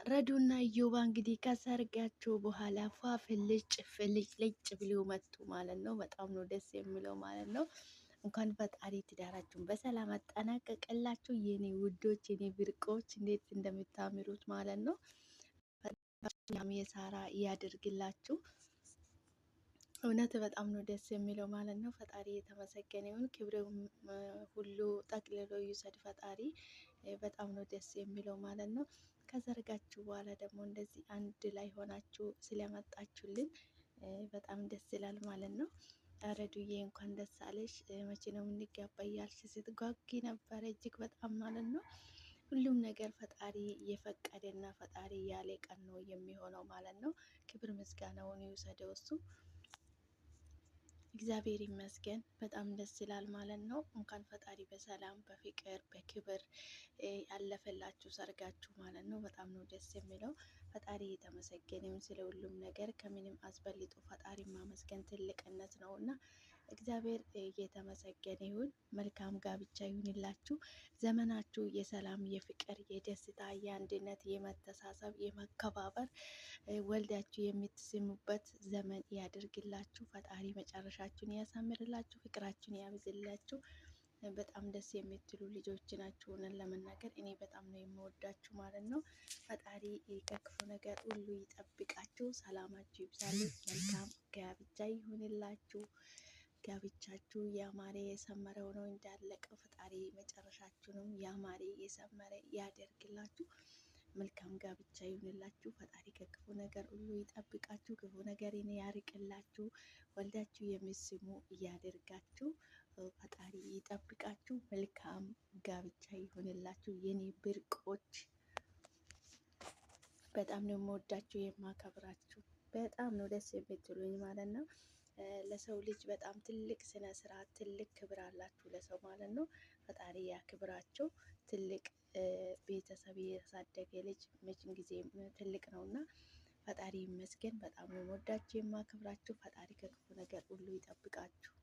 ረዱና እዮባ እንግዲህ ከሰርጋቸው በኋላ ፏፍልጭ ፍልጭ ብለው መጡ ማለት ነው። በጣም ነው ደስ የሚለው ማለት ነው። እንኳን ፈጣሪ ትዳራችሁን በሰላም አጠናቀቀላችሁ የኔ ውዶች፣ የኔ ብርቆች፣ እንዴት እንደምታምሩት ማለት ነው። ፈጣሪ የሳራ እያደርግላችሁ። እውነት በጣም ነው ደስ የሚለው ማለት ነው። ፈጣሪ የተመሰገነ ይሁን፣ ክብሬውም ሁሉ ጠቅልሎ ይውሰድ ፈጣሪ። በጣም ነው ደስ የሚለው ማለት ነው። ከሰርጋችሁ በኋላ ደግሞ እንደዚህ አንድ ላይ ሆናችሁ ስለመጣችሁልን በጣም ደስ ይላል ማለት ነው። ረዱዬ እንኳን ደስ አለሽ፣ መቼ ነው የምንጋባ እያልሽ ስትጓጊ ነበረ እጅግ በጣም ማለት ነው። ሁሉም ነገር ፈጣሪ የፈቀደና ፈጣሪ ያለ ቀን ነው የሚሆነው ማለት ነው። ክብር ምስጋናውን ይውሰደው እሱ። እግዚአብሔር ይመስገን። በጣም ደስ ይላል ማለት ነው። እንኳን ፈጣሪ በሰላም በፍቅር በክብር ያለፈላችሁ ሰርጋችሁ ማለት ነው። በጣም ነው ደስ የሚለው። ፈጣሪ የተመሰገነውን ስለ ሁሉም ነገር ከምንም አስበልጦ ፈጣሪ ማመስገን ትልቅነት ነው እና እግዚአብሔር የተመሰገነ ይሁን። መልካም ጋብቻ ይሁንላችሁ። ዘመናችሁ የሰላም የፍቅር የደስታ የአንድነት የመተሳሰብ የመከባበር ወልዳችሁ የምትስሙበት ዘመን ያድርግላችሁ። ፈጣሪ መጨረሻችሁን ያሳምርላችሁ፣ ፍቅራችሁን ያብዝላችሁ። በጣም ደስ የምትሉ ልጆች ናችሁ። ሆነን ለመናገር እኔ በጣም ነው የምወዳችሁ ማለት ነው። ፈጣሪ ከክፉ ነገር ሁሉ ይጠብቃችሁ፣ ሰላማችሁ ይብዛል። መልካም ጋብቻ ይሁንላችሁ። ጋብቻችሁ ያማረ የሰመረ ሆኖ እንዳለቀው ፈጣሪ መጨረሻችሁንም ያማረ የሰመረ ያደርግላችሁ። መልካም ጋብቻ ይሁንላችሁ። ፈጣሪ ከክፉ ነገር ሁሉ ይጠብቃችሁ፣ ክፉ ነገርን ያርቅላችሁ። ወልዳችሁ የምትስሙ እያደርጋችሁ ፈጣሪ ይጠብቃችሁ። መልካም ጋብቻ ይሁንላችሁ የኔ ብርቆች። በጣም ነው የምወዳችሁ የማከብራችሁ። በጣም ነው ደስ የምትሉኝ ማለት ነው። ለሰው ልጅ በጣም ትልቅ ስነ ስርዓት ትልቅ ክብር አላችሁ ለሰው ማለት ነው። ፈጣሪ ያክብራችሁ። ትልቅ ቤተሰብ ያሳደገ ልጅ መቼም ጊዜ ትልቅ ነውና ፈጣሪ ይመስገን። በጣም ነው የምወዳችሁ የማከብራችሁ። ፈጣሪ ከክፉ ነገር ሁሉ ይጠብቃችሁ።